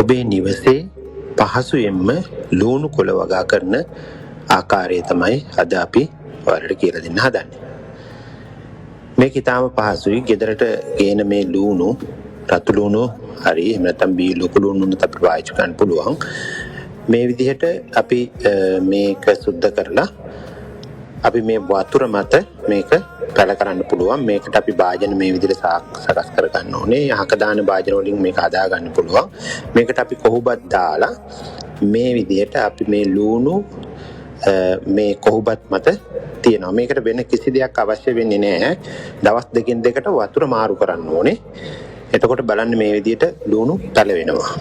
ඔබේ නිවසේ පහසුවෙන්ම ලුණු කොළ වගා කරන ආකාරය තමයි අද අපි ඔයාලට කියලා දෙන්න හදන්නේ. මේක ඉතාම පහසුයි. ගෙදරට ගේන මේ ලුණු, රතු ලුණු හරි එහෙම නැත්නම් බී ලොකු ලුණුත් අපිට පාවිච්චි කරන්න පුළුවන්. මේ විදිහට අපි මේක සුද්ධ කරලා අපි මේ වතුර මත මේක පැල කරන්න පුළුවන්. මේකට අපි භාජන මේ විදිහට සකස් කර ගන්න ඕනේ. යහක දාන භාජන වලින් මේක හදා ගන්න පුළුවන්. මේකට අපි කොහොබත් දාලා මේ විදිහට අපි මේ ලුණු මේ කොහොබත් මත තියෙනවා. මේකට වෙන කිසි දෙයක් අවශ්‍ය වෙන්නේ නැහැ. දවස් දෙකකින් දෙකට වතුර මාරු කරන්න ඕනේ. එතකොට බලන්න මේ විදිහට ලුණු පැලවෙනවා.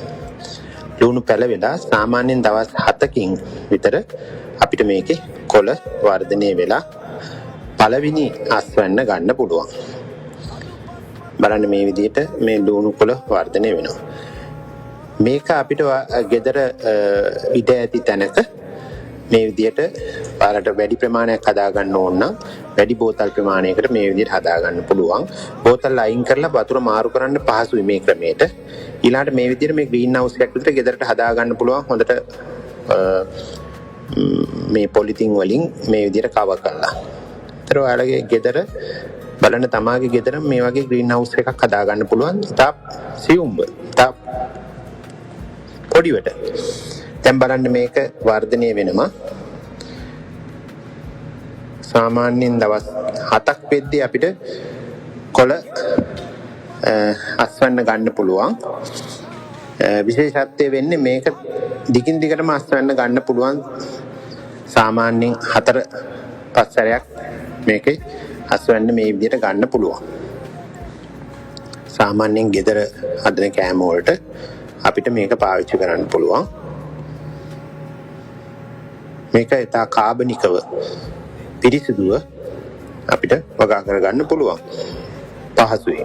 ලුණු පැලවෙලා සාමාන්‍යයෙන් දවස් 7කින් විතර අපිට මේකේ කොළ වර්ධනය වෙලා පළවෙනි අස්වැන්න ගන්න පුළුවන්. බලන්න මේ විදිහට මේ ලුණු කොළ වර්ධනය වෙනවා. මේක අපිට ගෙදර ඉඩ ඇති තැනක මේ විදිහට පාරට වැඩි ප්‍රමාණයක් හදා ගන්න ඕන නම් වැඩි බෝතල් ප්‍රමාණයකට මේ විදිහට හදා ගන්න පුළුවන්. බෝතල් අයින් කරලා වතුර මාරු කරන්න පහසුයි මේ ක්‍රමයට. ඊළඟට මේ විදිහට මේ ග්‍රීන් හවුස් එකක් විතර ගෙදරට හදා ගන්න පුළුවන්. හොඳට මේ පොලිතින් වලින් මේ විදිහට කවර් කරලා. ඒතර ඔයාලගේ ගෙදර බලන්න තමාගේ ගෙදර මේ වගේ ග්‍රීන් හවුස් එකක් හදා ගන්න පුළුවන්. තාප් සියුම්බ තාප් පොඩිවට. දැන් බලන්න මේක වර්ධනය වෙනවා. සාමාන්‍යයෙන් දවස් 7ක් වෙද්දී අපිට කොළ අස්වැන්න ගන්න පුළුවන්. විශේෂත්වය වෙන්නේ මේක දිගින් දිගටම අස්වැන්න ගන්න පුළුවන්. සාමාන්‍යයෙන් 4-5 සැරයක් මේකේ අස්වැන්න මේ විදිහට ගන්න පුළුවන්. සාමාන්‍යයෙන් ගෙදර හදන කෑම වලට අපිට මේක පාවිච්චි කරන්න පුළුවන්. මේක ඉතා කාබනිකව පිරිසිදුව අපිට වගා කරගන්න පුළුවන්. පහසුයි.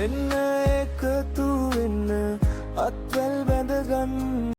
එන්න එකතු වෙන්න අත්වැල් බැඳගන්න